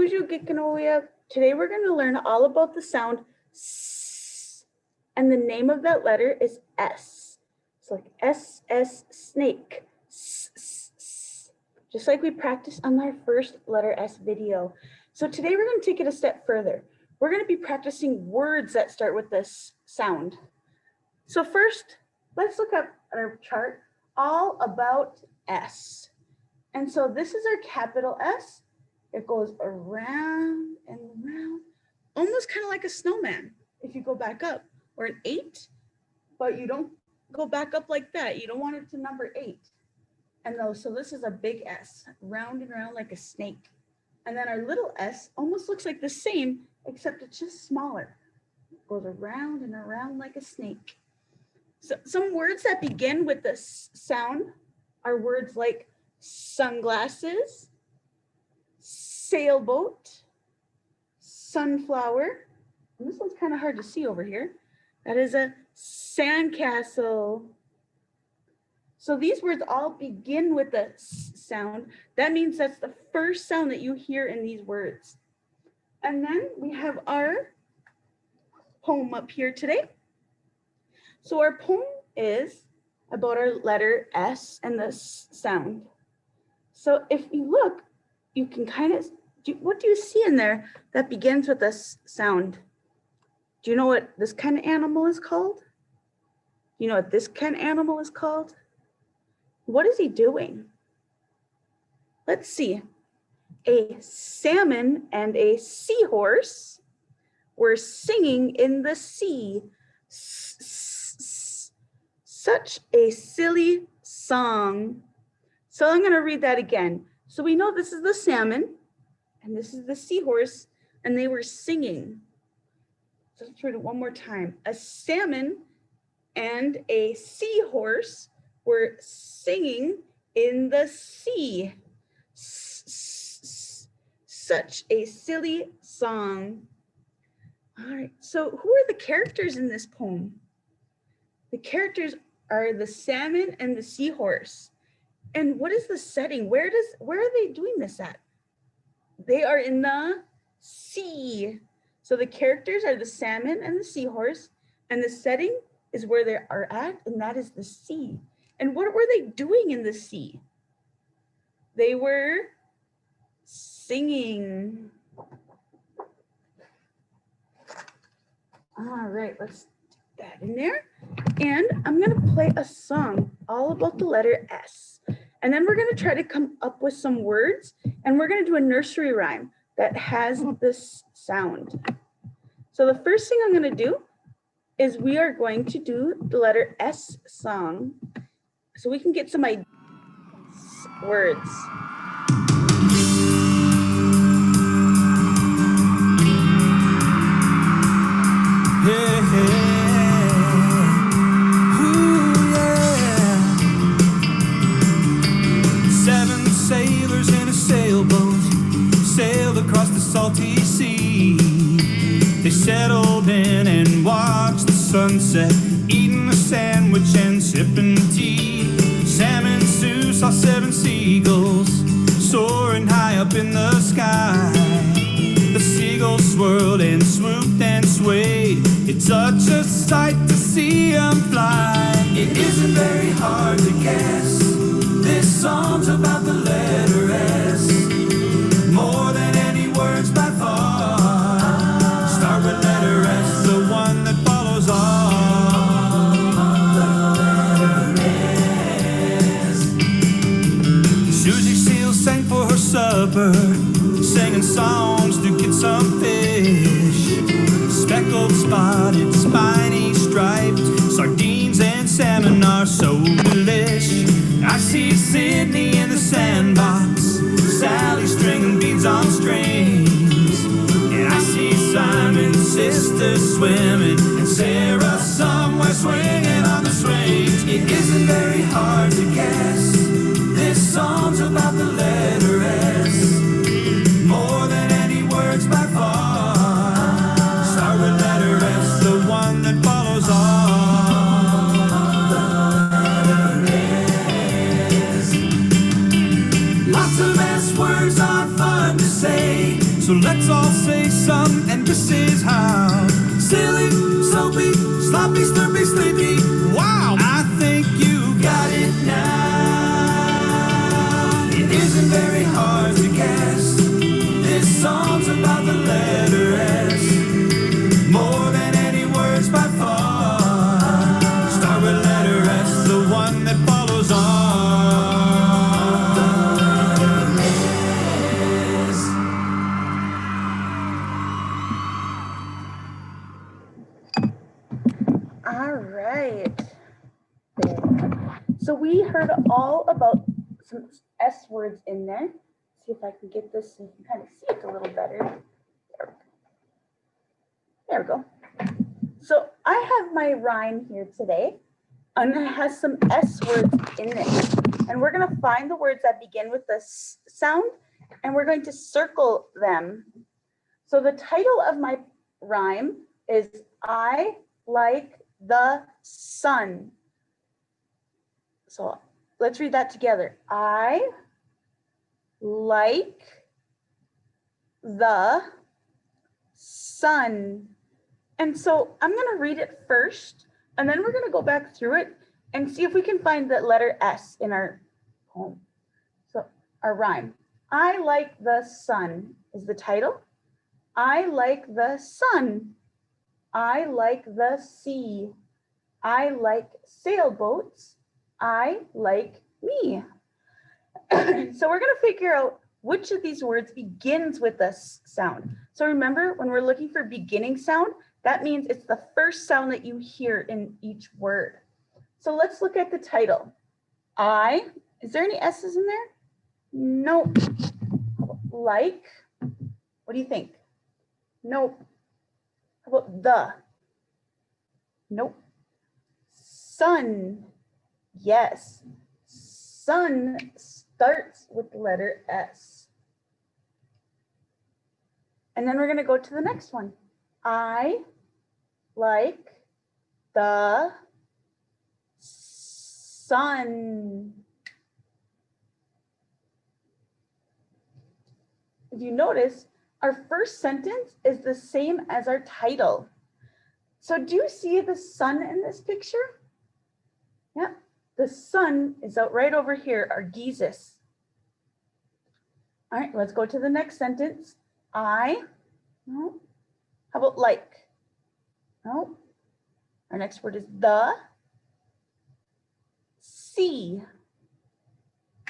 Pujugikanoya. Today we're going to learn all about the sound S, and the name of that letter is S. So like S, snake. S, s, s. Just like we practiced on our first letter S video. So today we're going to take it a step further. We're going to be practicing words that start with this sound. So first, let's look up at our chart all about S. And so this is our capital S. It goes around and around, almost kind of like a snowman if you go back up, or an 8, but you don't go back up like that. You don't want it to number 8. And so this is a big S, round and round like a snake. And then our little s almost looks like the same, except it's just smaller. It goes around and around like a snake. So some words that begin with this sound are words like sunglasses, sailboat, sunflower. And this one's kind of hard to see over here. That is a sandcastle. So these words all begin with the S sound. That means that's the first sound that you hear in these words. And then we have our poem up here today. So our poem is about our letter S and the S sound. So if you look, you can kind of, what do you see in there that begins with this sound? Do you know what this kind of animal is called? Do you know what this kind of animal is called? What is he doing? Let's see. A salmon and a seahorse were singing in the sea. Such a silly song. So I'm going to read that again. So we know this is the salmon and this is the seahorse, and they were singing. So let's read it one more time. A salmon and a seahorse were singing in the sea. Such a silly song. All right, so who are the characters in this poem? The characters are the salmon and the seahorse. And what is the setting? Where are they doing this at? They are in the sea. So the characters are the salmon and the seahorse, and the setting is where they are at, and that is the sea. And what were they doing in the sea? They were singing. All right, let's put that in there. And I'm going to play a song all about the letter S. And then we're going to try to come up with some words, and we're going to do a nursery rhyme that has this sound. So the first thing I'm going to do is we are going to do the letter S song, so we can get some ideas, words. Yeah, ooh, yeah. 7 sailors in a sailboat sailed across the salty sea. They settled in and watched the sunset, eating a sandwich and sipping tea. Sam and Sue saw 7 seagulls soaring high up in the sky. The seagulls swirled and swooped and swayed. It's such a sight to see them fly. It isn't very hard to guess. This song's about the letter S, more than any words by far. Start with letter S, the one that follows on. The letter S. Susie Seal sang for her supper, singing songs to get some fish. Speckled, spotted, spiny, striped, sardines and salmon are so delish. I see Sydney in the sandbox, Sally stringing beads on strings, and I see Simon's sister swimming, and Sarah somewhere swinging on the swings. It isn't very hard to guess. This song's about the letter S, more than any words by far. Start with letter S, the one that follows on. The letter S. Lots of S words are fun to say, so So let's all say some, and this is how. Silly, soapy, sloppy, slurpy, sleepy. Wow, I think you got it now. It isn't very hard to guess. This song's about the letter S. More than any words by far. Start with letter S, the one that follows on. All right. So we heard all about some S words in there. See if I can get this so you can kind of see it a little better. There we go. So I have my rhyme here today, and it has some S words in it. And we're going to find the words that begin with the S sound, and we're going to circle them. So the title of my rhyme is I like the sun. So let's read that together. I like the sun. And so I'm going to read it first, and then we're going to go back through it and see if we can find the letter S in our poem. So our rhyme. I like the sun is the title. I like the sun. I like the sea. I like sailboats. I like me. So we're going to figure out which of these words begins with this sound. So remember, when we're looking for beginning sound, that means it's the first sound that you hear in each word. So let's look at the title. I, is there any S's in there? Nope. Like, what do you think? Nope. How about the? Nope. Sun, yes. Sun starts with the letter S. And then we're going to go to the next one. I like the sun. If you notice, our first sentence is the same as our title. So do you see the sun in this picture? Yeah, the sun is out right over here, our Jesus. All right, let's go to the next sentence. I, no. How about like? No. Our next word is the sea.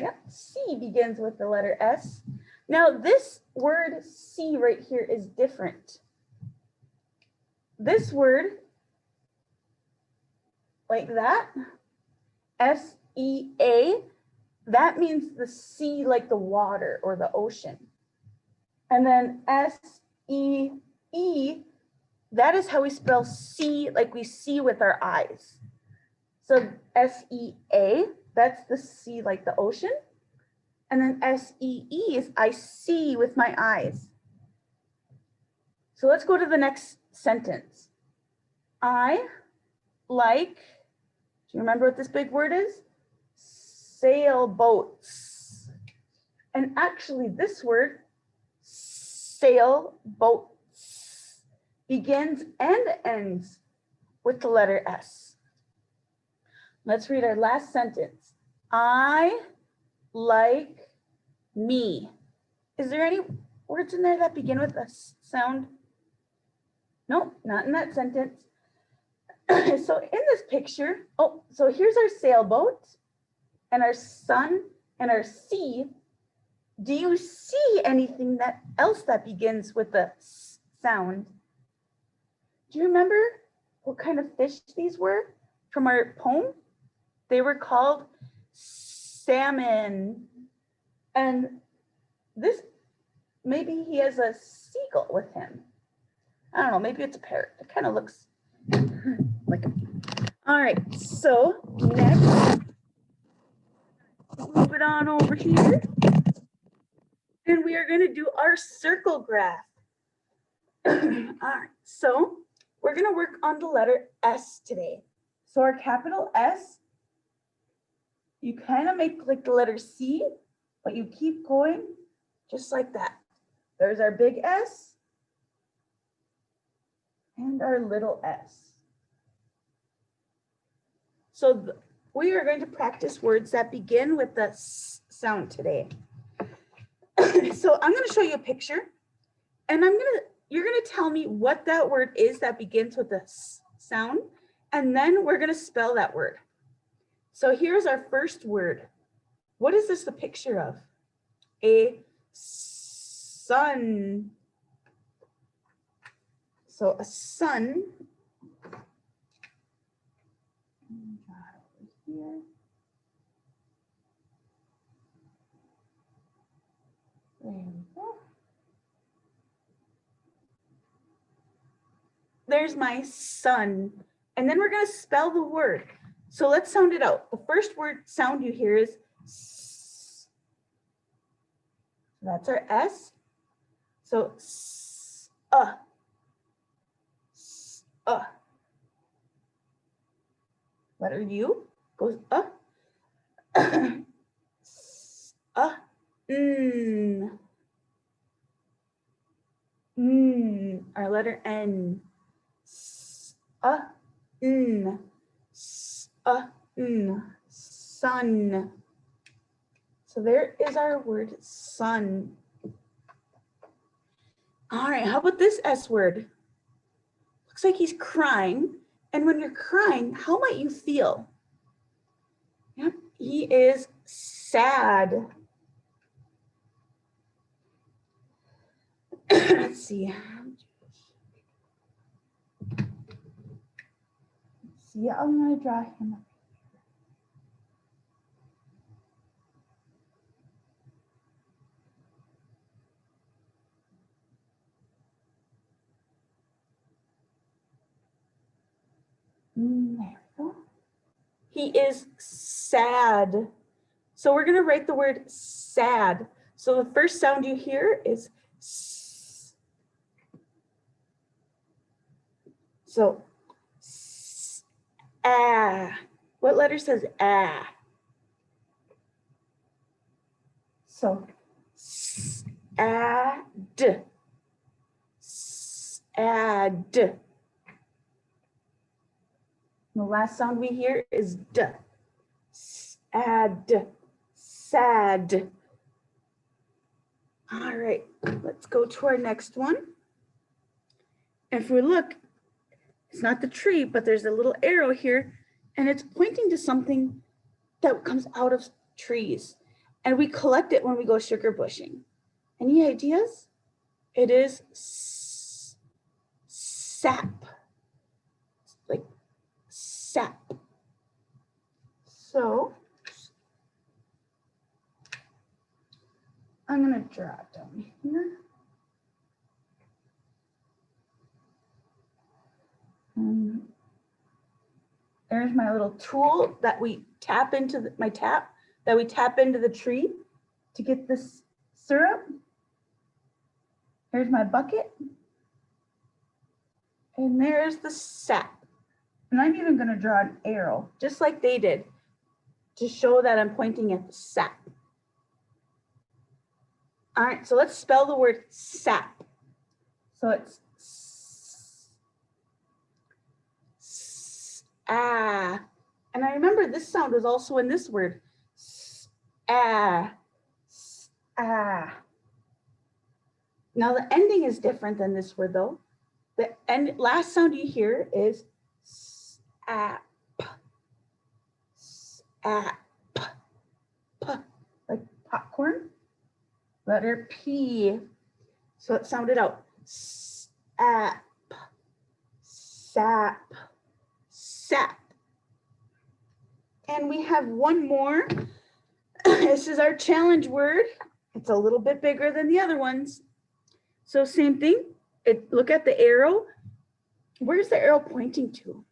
Yep, sea begins with the letter S. Now this word sea right here is different. This word, like that, S-E-A, that means the sea like the water or the ocean. And then S-E-E, that is how we spell see like we see with our eyes. So S-E-A, that's the sea like the ocean. And then S-E-E is I see with my eyes. So let's go to the next sentence. I like, do you remember what this big word is? Sailboats. And actually this word, sailboats, begins and ends with the letter S. Let's read our last sentence. I like me. Is there any words in there that begin with a sound? No, not in that sentence. So in this picture, oh, so here's our sailboat and our sun and our sea. Do you see anything else that begins with the sound? Do you remember what kind of fish these were from our poem? They were called salmon. And this, maybe he has a seagull with him. I don't know, maybe it's a parrot. It kind of looks like a... All right, so next, move it on over here. And we are going to do our circle graph. All right, so we're going to work on the letter S today. So our capital S, you kind of make like the letter C, but you keep going just like that. There's our big S and our little s. So we are going to practice words that begin with the S sound today. So I'm going to show you a picture, and you're going to tell me what that word is that begins with the S sound, and then we're going to spell that word. So here's our first word. What is this a picture of? A sun. So a sun. Here. There we go. There's my sun. And then we're going to spell the word. So let's sound it out. The first word sound you hear is S. That's our S. So S, S, letter U goes S, N. Our letter N. S, N. Sun. So there is our word sun. All right, how about this S word? Looks like he's crying. And when you're crying, how might you feel? Yep, he is sad. Let's see. Yeah, I'm going to draw him. There we go. He is sad. So we're going to write the word sad. So the first sound you hear is S. So what letter says ah? So sad. Sad. The last sound we hear is D. Sad. Sad. All right, let's go to our next one. If we look, it's not the tree, but there's a little arrow here, and it's pointing to something that comes out of trees. And we collect it when we go sugar bushing. Any ideas? It is sap. Like sap. So I'm going to draw it down here. There's my little tool that we tap into the tree to get this syrup. Here's my bucket. And there's the sap. And I'm even going to draw an arrow, just like they did, to show that I'm pointing at the sap. All right, so let's spell the word sap. So it's and I remember this sound was also in this word. Now the ending is different than this word though. The last sound you hear is sap. Sap. Like popcorn. Letter P. So it sounded out. Sap. Sap. Sap. And we have one more. This is our challenge word. It's a little bit bigger than the other ones. So same thing. Look at the arrow. Where's the arrow pointing to?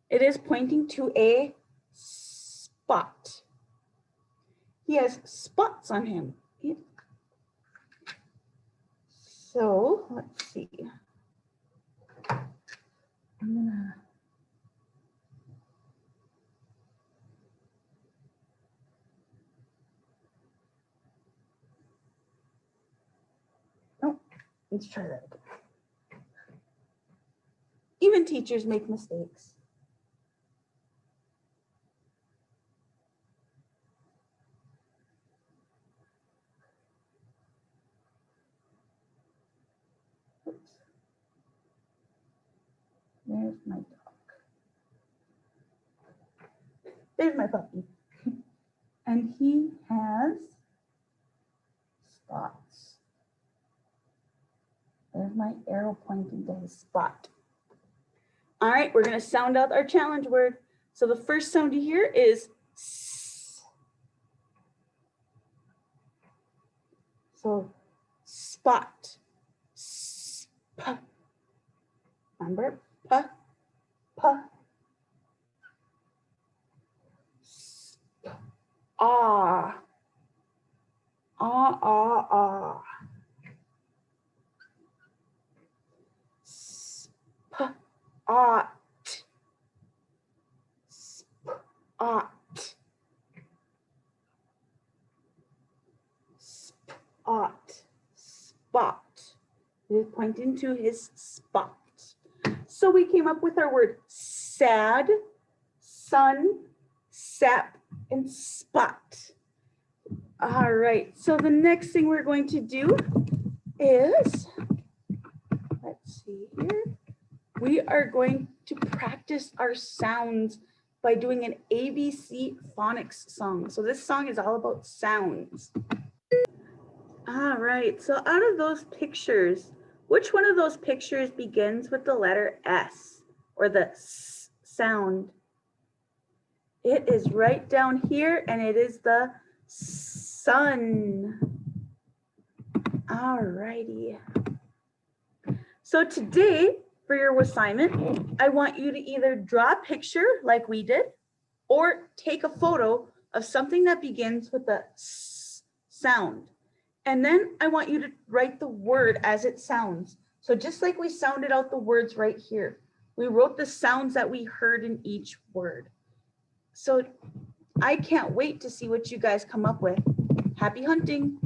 It is pointing to a spot. He has spots on him. So let's see. I'm gonna Let's try that again. Even teachers make mistakes. Oops. There's my dog. There's my puppy. And he has spots. There's my arrow pointing to his spot. All right, we're gonna sound out our challenge word. So the first sound you hear is S. So spot. Sp. Remember? P. P. Sp. Ah. Ah, ah, ah. Sp. Ot. Spot. Spot. Spot. He's pointing to his spot. So we came up with our word sad, sun, sap, and spot. All right, so the next thing we're going to do is, let's see here. We are going to practice our sounds by doing an ABC phonics song. So this song is all about sounds. All right, so out of those pictures, which one of those pictures begins with the letter S or the S sound? It is right down here and it is the sun. All righty. So today, for your assignment, I want you to either draw a picture like we did or take a photo of something that begins with the S sound. And then I want you to write the word as it sounds. So just like we sounded out the words right here, we wrote the sounds that we heard in each word. So I can't wait to see what you guys come up with. Happy hunting.